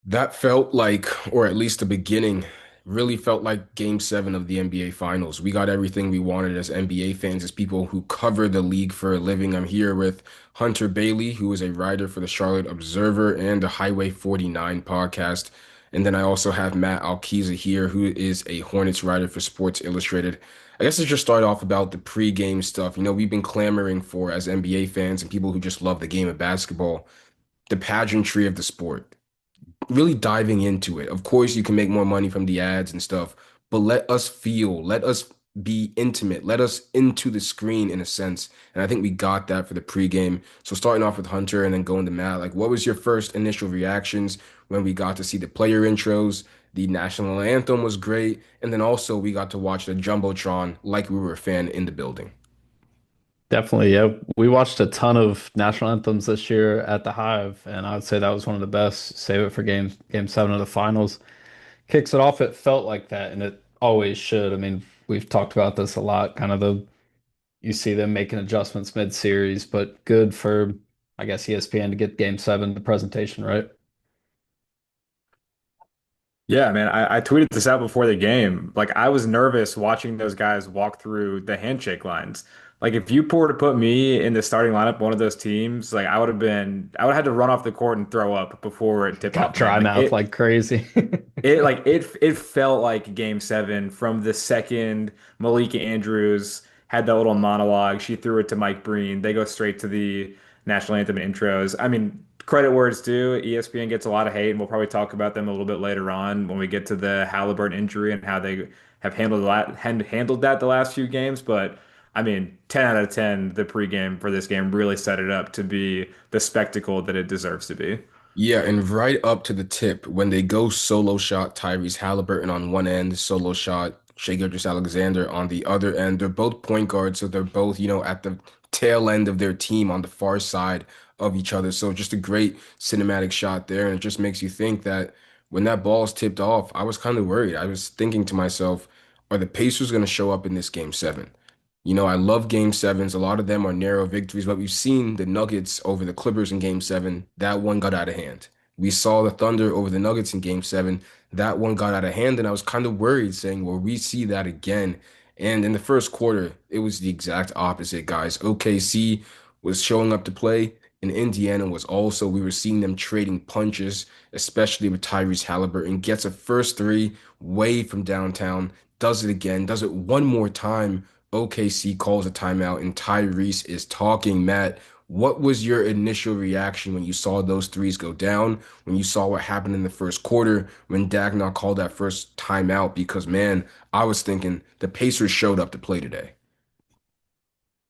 That felt like, or at least the beginning, really felt like Game 7 of the NBA Finals. We got everything we wanted as NBA fans, as people who cover the league for a living. I'm here with Hunter Bailey, who is a writer for the Charlotte Observer and the Highway 49 podcast. And then I also have Matt Alquiza here, who is a Hornets writer for Sports Illustrated. I guess let's just start off about the pregame stuff. We've been clamoring for, as NBA fans and people who just love the game of basketball, the pageantry of the sport, really diving into it. Of course, you can make more money from the ads and stuff, but let us feel, let us be intimate, let us into the screen in a sense. And I think we got that for the pregame. So starting off with Hunter and then going to Matt, like what was your first initial reactions when we got to see the player intros? The national anthem was great, and then also we got to watch the Jumbotron like we were a fan in the building. Definitely, yeah. We watched a ton of national anthems this year at the Hive, and I would say that was one of the best. Save it for game seven of the finals. Kicks it off. It felt like that, and it always should. I mean, we've talked about this a lot. Kind of you see them making adjustments mid-series, but good for, I guess, ESPN to get game seven, the presentation, right? Yeah, man, I tweeted this out before the game. Like, I was nervous watching those guys walk through the handshake lines. Like, if you were to put me in the starting lineup, one of those teams, like, I would have had to run off the court and throw up before tip Got off, man. dry mouth like crazy. It felt like game seven from the second Malika Andrews had that little monologue. She threw it to Mike Breen. They go straight to the national anthem intros. I mean, credit where it's due. ESPN gets a lot of hate, and we'll probably talk about them a little bit later on when we get to the Haliburton injury and how they have handled that the last few games. But I mean, 10 out of 10, the pregame for this game really set it up to be the spectacle that it deserves to be. Yeah, and right up to the tip, when they go solo shot Tyrese Haliburton on one end, solo shot Shai Gilgeous-Alexander on the other end. They're both point guards, so they're both, at the tail end of their team on the far side of each other. So just a great cinematic shot there, and it just makes you think that when that ball's tipped off, I was kind of worried. I was thinking to myself, are the Pacers going to show up in this game seven? I love game sevens. A lot of them are narrow victories, but we've seen the Nuggets over the Clippers in game seven. That one got out of hand. We saw the Thunder over the Nuggets in game seven. That one got out of hand. And I was kind of worried, saying, will we see that again? And in the first quarter, it was the exact opposite, guys. OKC was showing up to play, and Indiana was also. We were seeing them trading punches, especially with Tyrese Haliburton. Gets a first three way from downtown, does it again, does it one more time. OKC calls a timeout and Tyrese is talking. Matt, what was your initial reaction when you saw those threes go down? When you saw what happened in the first quarter, when Dagnall called that first timeout? Because, man, I was thinking the Pacers showed up to play today.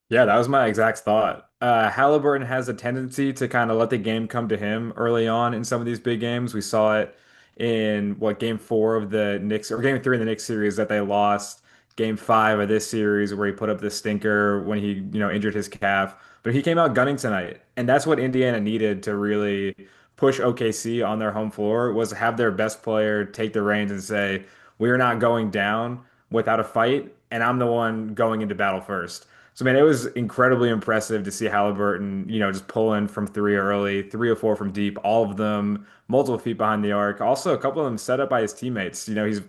Yeah, that was my exact thought. Halliburton has a tendency to kind of let the game come to him early on in some of these big games. We saw it in game four of the Knicks or game three in the Knicks series that they lost. Game five of this series where he put up the stinker when he, injured his calf. But he came out gunning tonight, and that's what Indiana needed to really push OKC on their home floor was have their best player take the reins and say, "We are not going down without a fight, and I'm the one going into battle first." So, man, it was incredibly impressive to see Halliburton, just pulling from three early, 3 or 4 from deep, all of them multiple feet behind the arc. Also, a couple of them set up by his teammates. He's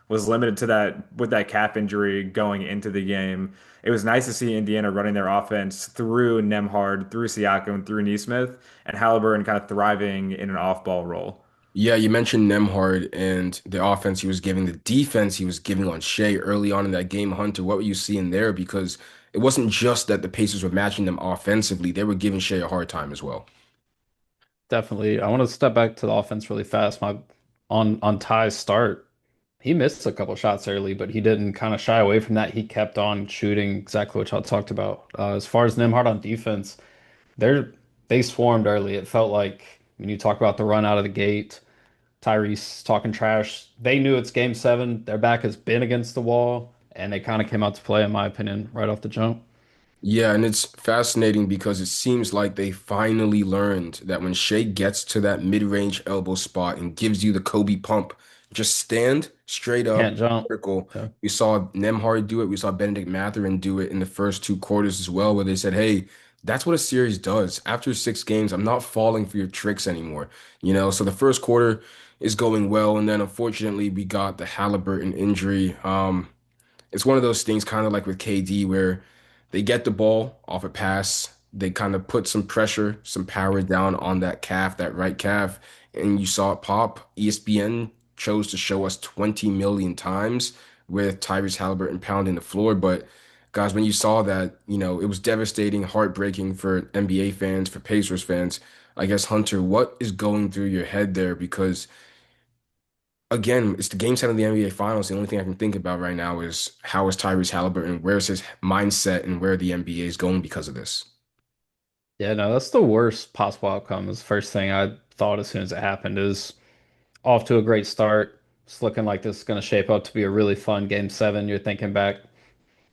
was limited to that with that calf injury going into the game. It was nice to see Indiana running their offense through Nemhard, through Siakam, through Nesmith, and Halliburton kind of thriving in an off-ball role. Yeah, you mentioned Nemhard and the offense he was giving, the defense he was giving on Shea early on in that game. Hunter, what were you seeing there? Because it wasn't just that the Pacers were matching them offensively, they were giving Shea a hard time as well. Definitely. I want to step back to the offense really fast. My on Ty's start, he missed a couple shots early, but he didn't kind of shy away from that. He kept on shooting exactly what y'all talked about. As far as Nimhard on defense, they're they swarmed early. It felt like when you talk about the run out of the gate, Tyrese talking trash. They knew it's game seven. Their back has been against the wall, and they kind of came out to play, in my opinion, right off the jump. Yeah, and it's fascinating because it seems like they finally learned that when Shea gets to that mid-range elbow spot and gives you the Kobe pump, just stand straight up, Can't jump. vertical. Yeah. We saw Nemhard do it. We saw Benedict Mathurin do it in the first two quarters as well, where they said, hey, that's what a series does. After 6 games, I'm not falling for your tricks anymore. So the first quarter is going well, and then unfortunately we got the Haliburton injury. It's one of those things kind of like with KD where they get the ball off a pass, they kind of put some pressure, some power down on that calf, that right calf, and you saw it pop. ESPN chose to show us 20 million times with Tyrese Haliburton pounding the floor. But guys, when you saw that, it was devastating, heartbreaking for NBA fans, for Pacers fans. I guess, Hunter, what is going through your head there? Because again, it's the game 7 of the NBA Finals. The only thing I can think about right now is how is Tyrese Haliburton, where's his mindset, and where the NBA is going because of this. Yeah, no, that's the worst possible outcome. Is the first thing I thought as soon as it happened is off to a great start. It's looking like this is going to shape up to be a really fun game seven. You're thinking back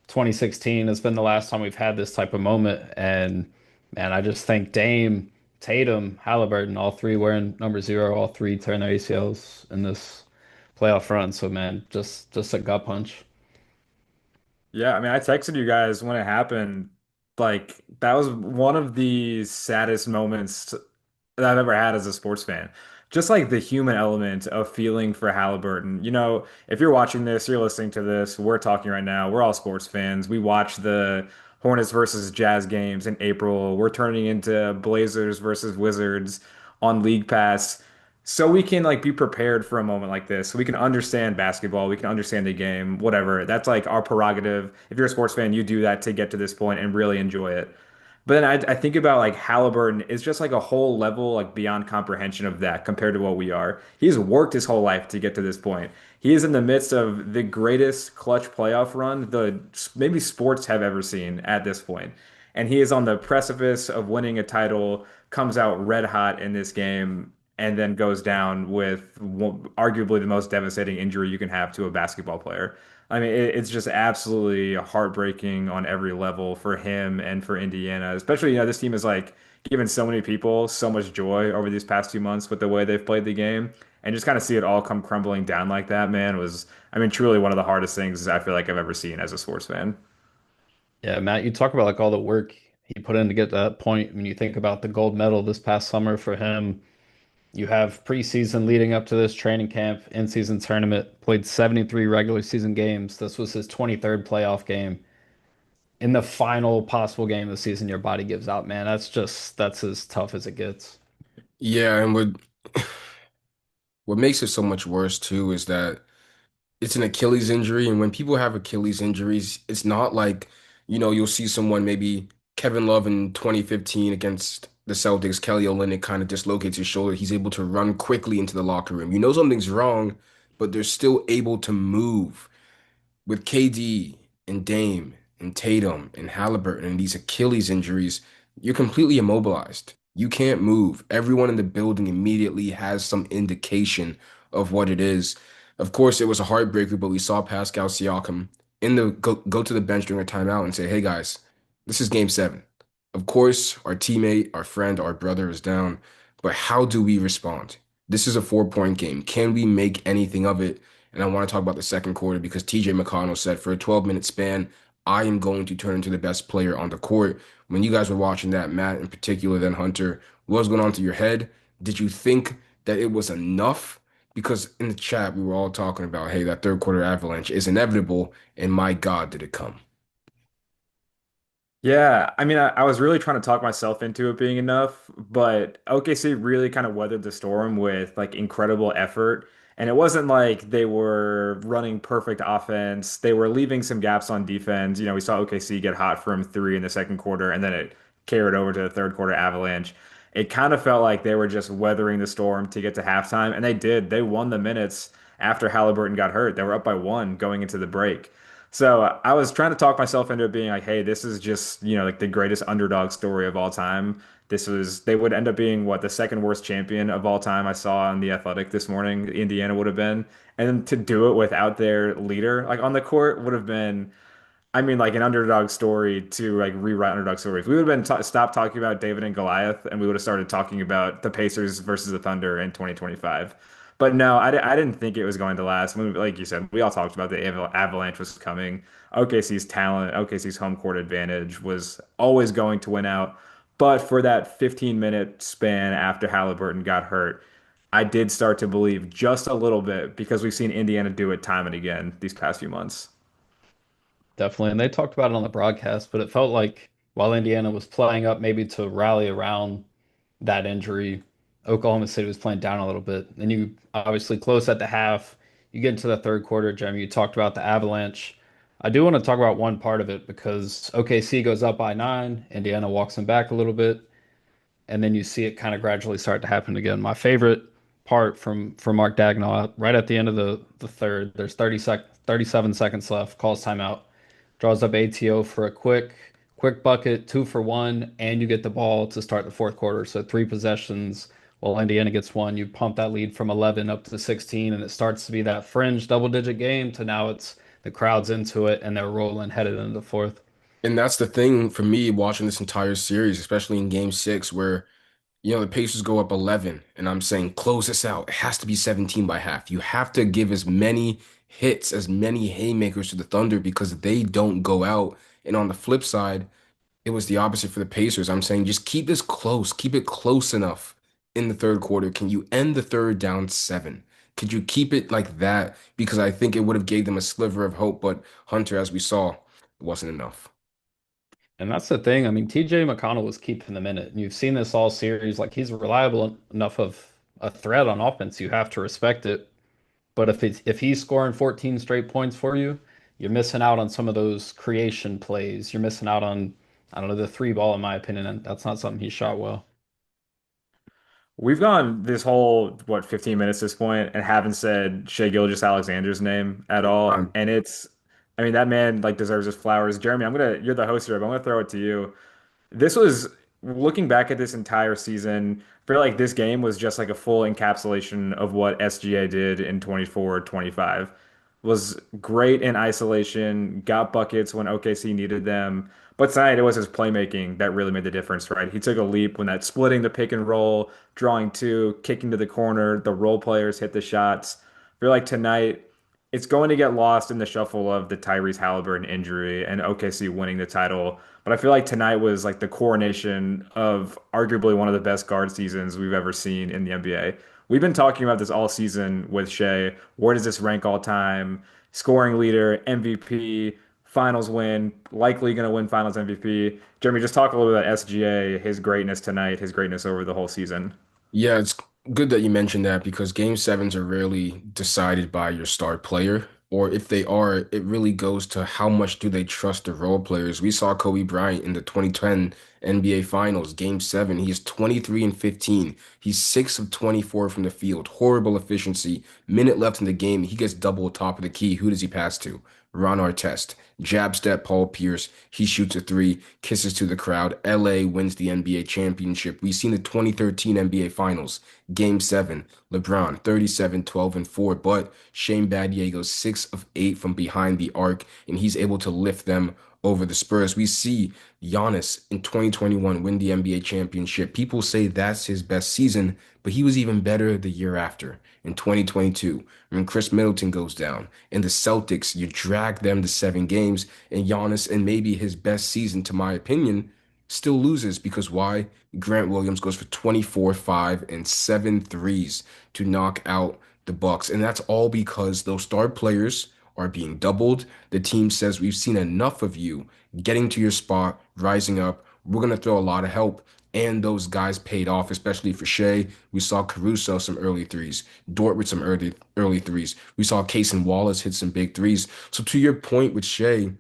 2016 has been the last time we've had this type of moment. And man, I just think Dame, Tatum, Halliburton, all three wearing number zero, all three tearing their ACLs in this playoff run. So man, just a gut punch. Yeah, I mean, I texted you guys when it happened. Like, that was one of the saddest moments that I've ever had as a sports fan. Just like the human element of feeling for Halliburton. If you're watching this, you're listening to this, we're talking right now, we're all sports fans. We watch the Hornets versus Jazz games in April. We're turning into Blazers versus Wizards on League Pass. So we can like be prepared for a moment like this. So we can understand basketball, we can understand the game, whatever. That's like our prerogative. If you're a sports fan, you do that to get to this point and really enjoy it. But then I think about like Halliburton is just like a whole level like beyond comprehension of that compared to what we are. He's worked his whole life to get to this point. He is in the midst of the greatest clutch playoff run the maybe sports have ever seen at this point. And he is on the precipice of winning a title, comes out red hot in this game, and then goes down with arguably the most devastating injury you can have to a basketball player. I mean, it's just absolutely heartbreaking on every level for him and for Indiana. Especially, this team has like given so many people so much joy over these past 2 months with the way they've played the game. And just kind of see it all come crumbling down like that, man, was, I mean, truly one of the hardest things I feel like I've ever seen as a sports fan. Yeah, Matt, you talk about like all the work he put in to get to that point. When you think about the gold medal this past summer for him, you have preseason leading up to this training camp, in-season tournament, played 73 regular season games. This was his 23rd playoff game. In the final possible game of the season, your body gives out, man. That's as tough as it gets. Yeah, and what makes it so much worse too is that it's an Achilles injury, and when people have Achilles injuries, it's not like, you'll see someone maybe Kevin Love in 2015 against the Celtics, Kelly Olynyk kind of dislocates his shoulder. He's able to run quickly into the locker room. You know something's wrong, but they're still able to move. With KD and Dame and Tatum and Haliburton and these Achilles injuries, you're completely immobilized. You can't move. Everyone in the building immediately has some indication of what it is. Of course, it was a heartbreaker, but we saw Pascal Siakam go to the bench during a timeout and say, "Hey guys, this is game 7. Of course, our teammate, our friend, our brother is down, but how do we respond? This is a 4-point game. Can we make anything of it?" And I want to talk about the second quarter because TJ McConnell said for a 12-minute span, I am going to turn into the best player on the court. When you guys were watching that, Matt in particular, then Hunter, what was going on through your head? Did you think that it was enough? Because in the chat, we were all talking about, hey, that third quarter avalanche is inevitable. And my God, did it come? Yeah, I mean, I was really trying to talk myself into it being enough, but OKC really kind of weathered the storm with like incredible effort. And it wasn't like they were running perfect offense. They were leaving some gaps on defense. We saw OKC get hot from three in the second quarter, and then it carried over to the third quarter Avalanche. It kind of felt like they were just weathering the storm to get to halftime, and they did. They won the minutes after Haliburton got hurt. They were up by one going into the break. So I was trying to talk myself into it being like, hey, this is just, like the greatest underdog story of all time. They would end up being what the second worst champion of all time I saw on The Athletic this morning. Indiana would have been. And then to do it without their leader, like on the court, would have been, I mean, like an underdog story to like rewrite underdog stories. We would have been stopped talking about David and Goliath, and we would have started talking about the Pacers versus the Thunder in 2025. But no, I didn't think it was going to last. Like you said, we all talked about the Avalanche was coming. OKC's talent, OKC's home court advantage was always going to win out. But for that 15-minute span after Haliburton got hurt, I did start to believe just a little bit because we've seen Indiana do it time and again these past few months. Definitely. And they talked about it on the broadcast, but it felt like while Indiana was playing up maybe to rally around that injury, Oklahoma City was playing down a little bit. And you obviously close at the half. You get into the third quarter, Jim. You talked about the Avalanche. I do want to talk about one part of it because OKC goes up by 9. Indiana walks them back a little bit, and then you see it kind of gradually start to happen again. My favorite part from Mark Dagnall, right at the end of the third, there's 37 seconds left, calls timeout, draws up ATO for a quick bucket, 2 for 1, and you get the ball to start the fourth quarter. So 3 possessions while Indiana gets one. You pump that lead from 11 up to 16, and it starts to be that fringe double-digit game to now it's the crowd's into it and they're rolling headed into the fourth. And that's the thing for me watching this entire series, especially in game six, where the Pacers go up 11, and I'm saying close this out. It has to be 17 by half. You have to give as many hits, as many haymakers to the Thunder because they don't go out. And on the flip side, it was the opposite for the Pacers. I'm saying just keep this close, keep it close enough in the third quarter. Can you end the third down 7? Could you keep it like that? Because I think it would have gave them a sliver of hope, but Hunter, as we saw, it wasn't enough. And that's the thing. I mean, TJ McConnell was keeping the minute. And you've seen this all series. Like he's reliable enough of a threat on offense. You have to respect it. But if he's scoring 14 straight points for you, you're missing out on some of those creation plays. You're missing out on, I don't know, the three ball, in my opinion, and that's not something he shot well. We've gone this whole, what, 15 minutes at this point and haven't said Shea Gilgeous-Alexander's name at all. Um, And I mean, that man like deserves his flowers. Jeremy, you're the host here, but I'm gonna throw it to you. This was looking back at this entire season, I feel like this game was just like a full encapsulation of what SGA did in 24-25. Was great in isolation, got buckets when OKC needed them. But tonight it was his playmaking that really made the difference, right? He took a leap when that splitting the pick and roll, drawing two, kicking to the corner, the role players hit the shots. I feel like tonight it's going to get lost in the shuffle of the Tyrese Haliburton injury and OKC winning the title. But I feel like tonight was like the coronation of arguably one of the best guard seasons we've ever seen in the NBA. We've been talking about this all season with Shea. Where does this rank all time? Scoring leader, MVP, finals win, likely going to win finals MVP. Jeremy, just talk a little bit about SGA, his greatness tonight, his greatness over the whole season. Yeah, it's good that you mentioned that because game sevens are rarely decided by your star player, or if they are, it really goes to how much do they trust the role players. We saw Kobe Bryant in the 2010 NBA Finals, game seven. He is 23 and 15. He's 6 of 24 from the field. Horrible efficiency. Minute left in the game. He gets double top of the key. Who does he pass to? Ron Artest. Jab step, Paul Pierce. He shoots a three, kisses to the crowd. LA wins the NBA championship. We've seen the 2013 NBA Finals, Game 7. LeBron, 37, 12, and 4. But Shane Battier goes 6 of 8 from behind the arc, and he's able to lift them over the Spurs. We see Giannis in 2021 win the NBA championship. People say that's his best season, but he was even better the year after in 2022 when Chris Middleton goes down. And the Celtics, you drag them to 7 games, and Giannis, and maybe his best season, to my opinion, still loses because why? Grant Williams goes for 24, 5, and 7 threes to knock out the Bucks. And that's all because those star players are being doubled. The team says, we've seen enough of you getting to your spot, rising up. We're going to throw a lot of help. And those guys paid off, especially for Shea. We saw Caruso some early threes, Dort with some early threes. We saw Case and Wallace hit some big threes. So to your point with Shea,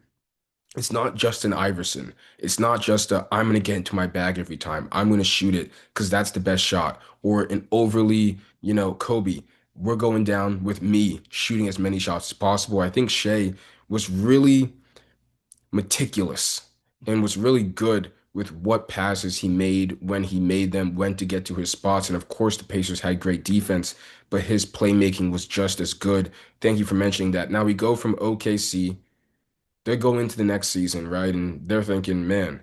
it's not just an Iverson. It's not just a I'm gonna get into my bag every time. I'm gonna shoot it because that's the best shot. Or an overly, Kobe. We're going down with me shooting as many shots as possible. I think Shea was really meticulous and was really good with what passes he made when he made them, when to get to his spots. And of course, the Pacers had great defense, but his playmaking was just as good. Thank you for mentioning that. Now we go from OKC. They go into the next season, right? And they're thinking, man,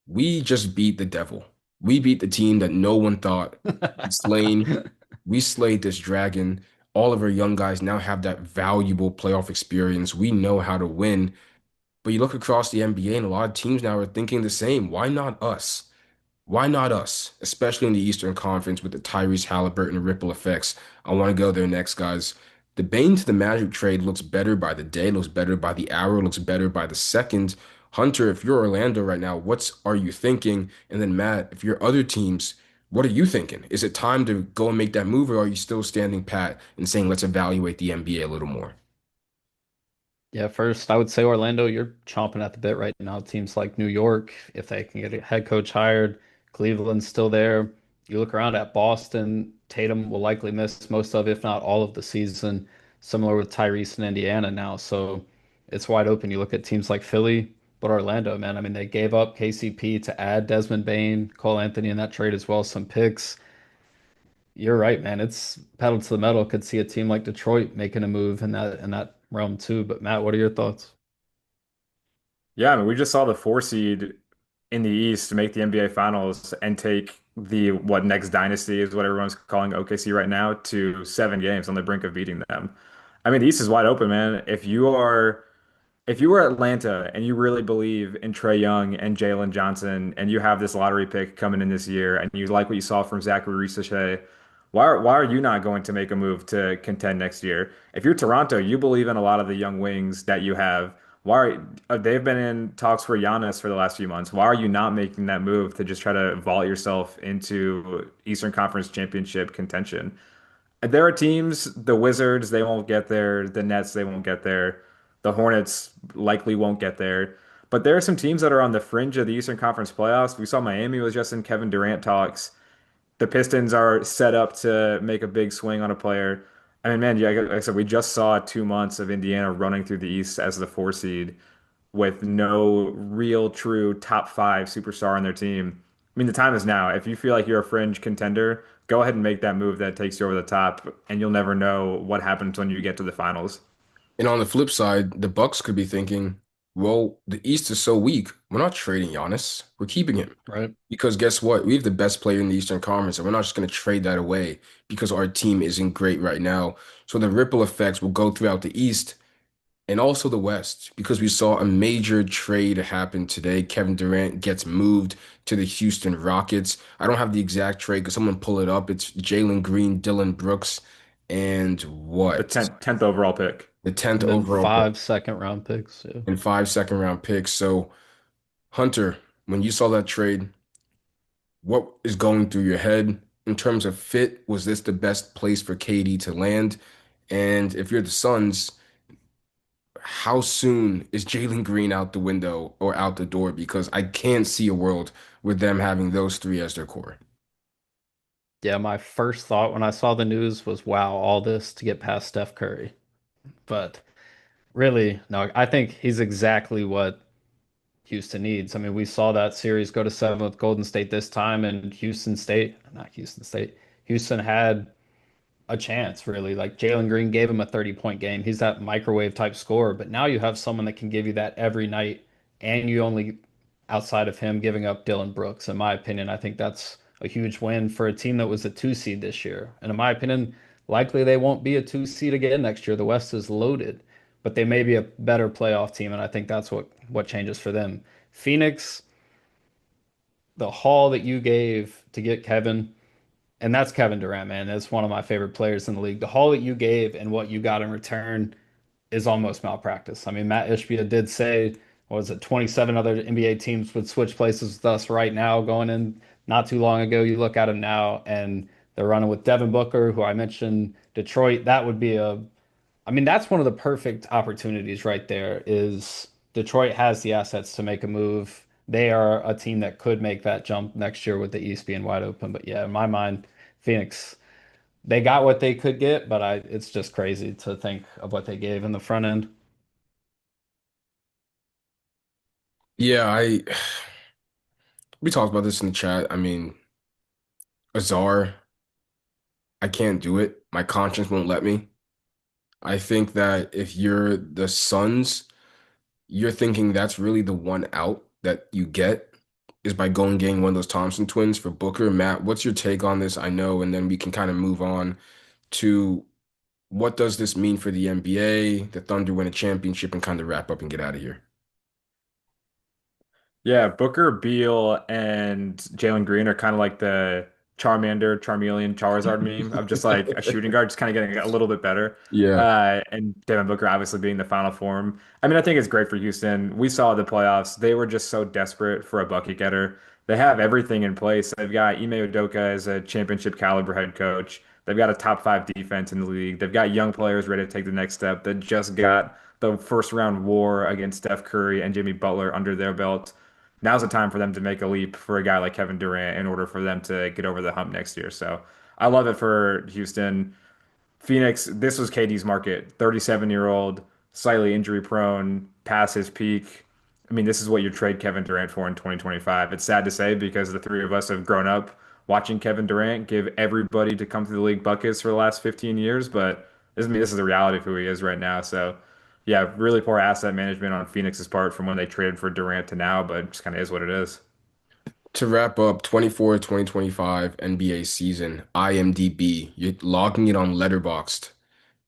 we just beat the devil. We beat the team that no one thought could slain We slayed this dragon. All of our young guys now have that valuable playoff experience. We know how to win. But you look across the NBA, and a lot of teams now are thinking the same. Why not us? Why not us? Especially in the Eastern Conference with the Tyrese Haliburton ripple effects. I want to go there next, guys. The Bane to the Magic trade looks better by the day, looks better by the hour, looks better by the second. Hunter, if you're Orlando right now, what's are you thinking? And then Matt, if you're other teams, what are you thinking? Is it time to go and make that move, or are you still standing pat and saying let's evaluate the NBA a little more? Yeah, first, I would say Orlando, you're chomping at the bit right now. Teams like New York, if they can get a head coach hired, Cleveland's still there. You look around at Boston, Tatum will likely miss most of, if not all of the season, similar with Tyrese in Indiana now. So it's wide open. You look at teams like Philly, but Orlando, man, I mean, they gave up KCP to add Desmond Bane, Cole Anthony in that trade as well, some picks. You're right, man. It's pedal to the metal. Could see a team like Detroit making a move in that realm too. But Matt, what are your thoughts? Yeah, I mean, we just saw the four seed in the East make the NBA Finals and take the what next dynasty is what everyone's calling OKC right now to 7 games on the brink of beating them. I mean, the East is wide open, man. If you were Atlanta and you really believe in Trae Young and Jalen Johnson and you have this lottery pick coming in this year and you like what you saw from Zachary Rissache, why are you not going to make a move to contend next year? If you're Toronto, you believe in a lot of the young wings that you have. They've been in talks for Giannis for the last few months. Why are you not making that move to just try to vault yourself into Eastern Conference Championship contention? There are teams, the Wizards, they won't get there. The Nets, they won't get there. The Hornets likely won't get there. But there are some teams that are on the fringe of the Eastern Conference playoffs. We saw Miami was just in Kevin Durant talks. The Pistons are set up to make a big swing on a player. I mean, man, yeah, like I said, we just saw 2 months of Indiana running through the East as the four seed with no real true top five superstar on their team. I mean, the time is now. If you feel like you're a fringe contender, go ahead and make that move that takes you over the top, and you'll never know what happens when you get to the finals. And on the flip side, the Bucks could be thinking, well, the East is so weak. We're not trading Giannis. We're keeping him. Right. Because guess what? We have the best player in the Eastern Conference, and we're not just going to trade that away because our team isn't great right now. So the ripple effects will go throughout the East and also the West because we saw a major trade happen today. Kevin Durant gets moved to the Houston Rockets. I don't have the exact trade. Could someone pull it up? It's Jalen Green, Dylan Brooks, and The what? 10th overall pick. The 10th And then overall pick five second round picks. Yeah. and 5 second-round picks. So, Hunter, when you saw that trade, what is going through your head in terms of fit? Was this the best place for KD to land? And if you're the Suns, how soon is Jalen Green out the window or out the door? Because I can't see a world with them having those three as their core. Yeah, my first thought when I saw the news was, wow, all this to get past Steph Curry. But really, no, I think he's exactly what Houston needs. I mean, we saw that series go to seven with Golden State this time, and not Houston State, Houston had a chance, really. Like Jalen Green gave him a 30-point game. He's that microwave type scorer, but now you have someone that can give you that every night, and you only, outside of him, giving up Dylan Brooks. In my opinion, I think that's a huge win for a team that was a two seed this year. And in my opinion, likely they won't be a two seed again next year. The West is loaded, but they may be a better playoff team, and I think that's what changes for them. Phoenix, the haul that you gave to get Kevin. And that's Kevin Durant, man. That's one of my favorite players in the league. The haul that you gave and what you got in return is almost malpractice. I mean, Matt Ishbia did say, what was it, 27 other NBA teams would switch places with us right now, going in not too long ago. You look at them now, and they're running with Devin Booker, who I mentioned, Detroit. That would be I mean, that's one of the perfect opportunities right there is Detroit has the assets to make a move. They are a team that could make that jump next year with the East being wide open. But yeah, in my mind, Phoenix, they got what they could get, but it's just crazy to think of what they gave in the front end. Yeah, we talked about this in the chat. I mean, Azar, I can't do it. My conscience won't let me. I think that if you're the Suns, you're thinking that's really the one out that you get is by going getting one of those Thompson twins for Booker. Matt, what's your take on this? I know, and then we can kind of move on to what does this mean for the NBA? The Thunder win a championship and kind of wrap up and get out of here. Yeah, Booker, Beal, and Jalen Green are kind of like the Charmander, Charmeleon, Charizard meme of just like a shooting guard, just kind of getting a little bit better. Yeah. And Devin Booker obviously being the final form. I mean, I think it's great for Houston. We saw the playoffs. They were just so desperate for a bucket getter. They have everything in place. They've got Ime Udoka as a championship caliber head coach. They've got a top five defense in the league. They've got young players ready to take the next step that just got the first round war against Steph Curry and Jimmy Butler under their belt. Now's the time for them to make a leap for a guy like Kevin Durant in order for them to get over the hump next year. So I love it for Houston. Phoenix, this was KD's market. 37-year-old, slightly injury prone, past his peak. I mean, this is what you trade Kevin Durant for in 2025. It's sad to say because the three of us have grown up watching Kevin Durant give everybody to come to the league buckets for the last 15 years, but this is the reality of who he is right now. So, yeah, really poor asset management on Phoenix's part from when they traded for Durant to now, but it just kind of is what it is. To wrap up 2024-2025 NBA season, IMDb, you're logging it on Letterboxd.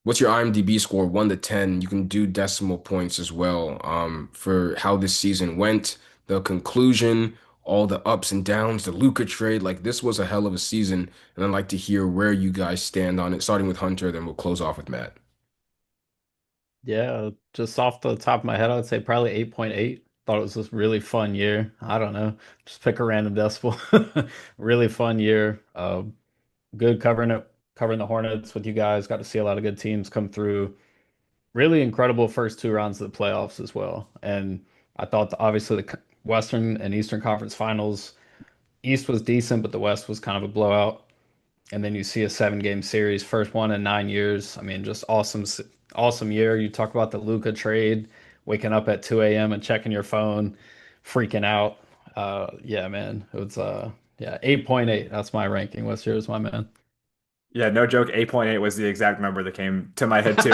What's your IMDb score, 1 to 10? You can do decimal points as well, for how this season went, the conclusion, all the ups and downs, the Luka trade. Like, this was a hell of a season, and I'd like to hear where you guys stand on it, starting with Hunter, then we'll close off with Matt. Yeah, just off the top of my head, I'd say probably 8.8. Thought it was a really fun year. I don't know. Just pick a random decimal. Really fun year. Good covering the Hornets with you guys. Got to see a lot of good teams come through. Really incredible first two rounds of the playoffs as well. And I thought obviously Western and Eastern Conference Finals, East was decent, but the West was kind of a blowout. And then you see a 7 game series, first one in 9 years. I mean, just awesome, awesome year. You talk about the Luka trade, waking up at 2 a.m. and checking your phone, freaking out. Yeah, man, it was yeah, 8.8. That's my ranking. What's yours, my man? Yeah, no joke. 8.8 was the exact number that came to my head too.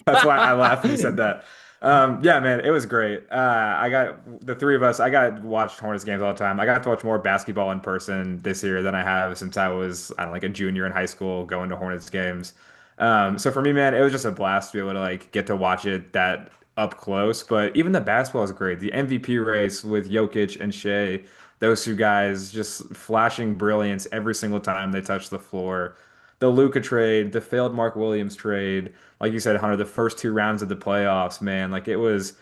That's why I laughed when you said that. Yeah, man, it was great. I got the three of us. I got watched Hornets games all the time. I got to watch more basketball in person this year than I have since I was, I don't know, like a junior in high school going to Hornets games. So for me, man, it was just a blast to be able to like get to watch it that up close. But even the basketball is great. The MVP race with Jokic and Shea, those two guys just flashing brilliance every single time they touch the floor. The Luka trade, the failed Mark Williams trade, like you said, Hunter, the first two rounds of the playoffs, man, like it was.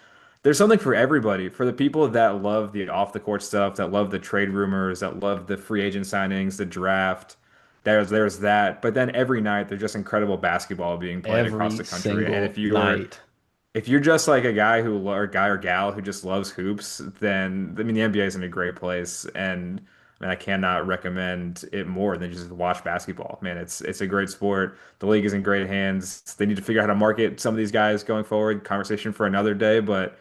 There's something for everybody. For the people that love the off the court stuff, that love the trade rumors, that love the free agent signings, the draft. There's that. But then every night there's just incredible basketball being played across Every the country. And single night. if you're just like a guy who or guy or gal who just loves hoops, then I mean the NBA is in a great place, and I mean I cannot recommend it more than just watch basketball. Man, it's a great sport. The league is in great hands. They need to figure out how to market some of these guys going forward. Conversation for another day, but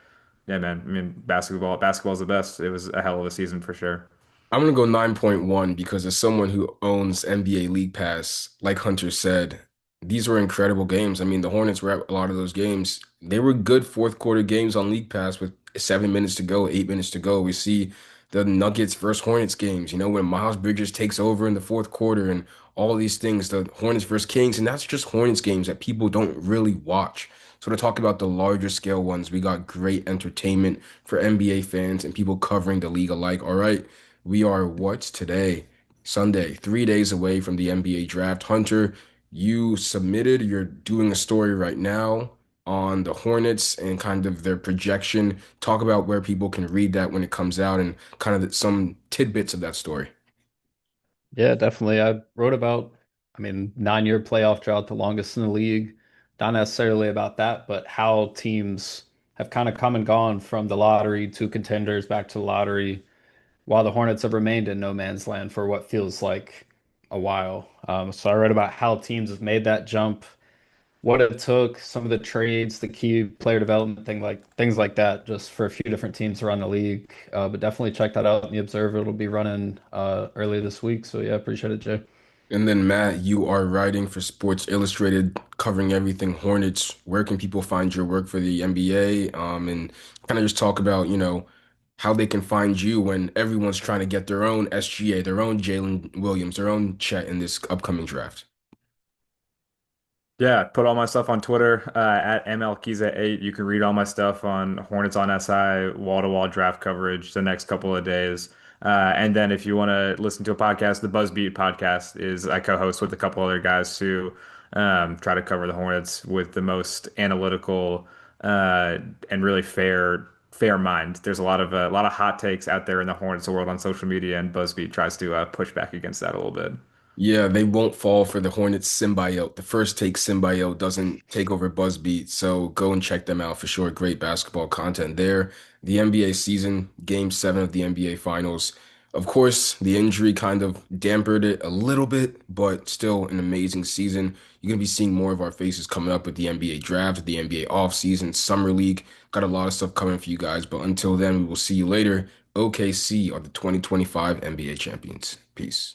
yeah, man. I mean basketball is the best. It was a hell of a season for sure. I'm gonna go 9.1 because as someone who owns NBA League Pass, like Hunter said, these were incredible games. I mean, the Hornets were at a lot of those games. They were good fourth quarter games on League Pass with 7 minutes to go, 8 minutes to go. We see the Nuggets versus Hornets games, when Miles Bridges takes over in the fourth quarter and all these things, the Hornets versus Kings, and that's just Hornets games that people don't really watch. So to talk about the larger scale ones, we got great entertainment for NBA fans and people covering the league alike. All right. We are what's today? Sunday, 3 days away from the NBA draft. Hunter, you submitted, you're doing a story right now on the Hornets and kind of their projection. Talk about where people can read that when it comes out and kind of some tidbits of that story. Yeah, definitely. I wrote about, I mean, 9 year playoff drought, the longest in the league. Not necessarily about that, but how teams have kind of come and gone from the lottery to contenders back to the lottery, while the Hornets have remained in no man's land for what feels like a while. So I wrote about how teams have made that jump, what it took, some of the trades, the key player development things like that, just for a few different teams around the league. But definitely check that out in the Observer. It'll be running early this week. So yeah, appreciate it, Jay. And then Matt, you are writing for Sports Illustrated, covering everything Hornets. Where can people find your work for the NBA? And kind of just talk about, how they can find you when everyone's trying to get their own SGA, their own Jalen Williams, their own Chet in this upcoming draft. Yeah, put all my stuff on Twitter at MLKiza8. You can read all my stuff on Hornets on SI, wall-to-wall draft coverage the next couple of days. And then if you want to listen to a podcast, the Buzzbeat podcast is I co-host with a couple other guys who try to cover the Hornets with the most analytical and really fair mind. There's a lot of hot takes out there in the Hornets world on social media, and Buzzbeat tries to push back against that a little bit. Yeah, they won't fall for the Hornets symbiote. The first take symbiote doesn't take over Buzzbeat, so go and check them out for sure. Great basketball content there. The NBA season, game 7 of the NBA Finals. Of course, the injury kind of dampened it a little bit, but still an amazing season. You're going to be seeing more of our faces coming up with the NBA draft, the NBA offseason, Summer League. Got a lot of stuff coming for you guys, but until then, we will see you later. OKC are the 2025 NBA champions. Peace.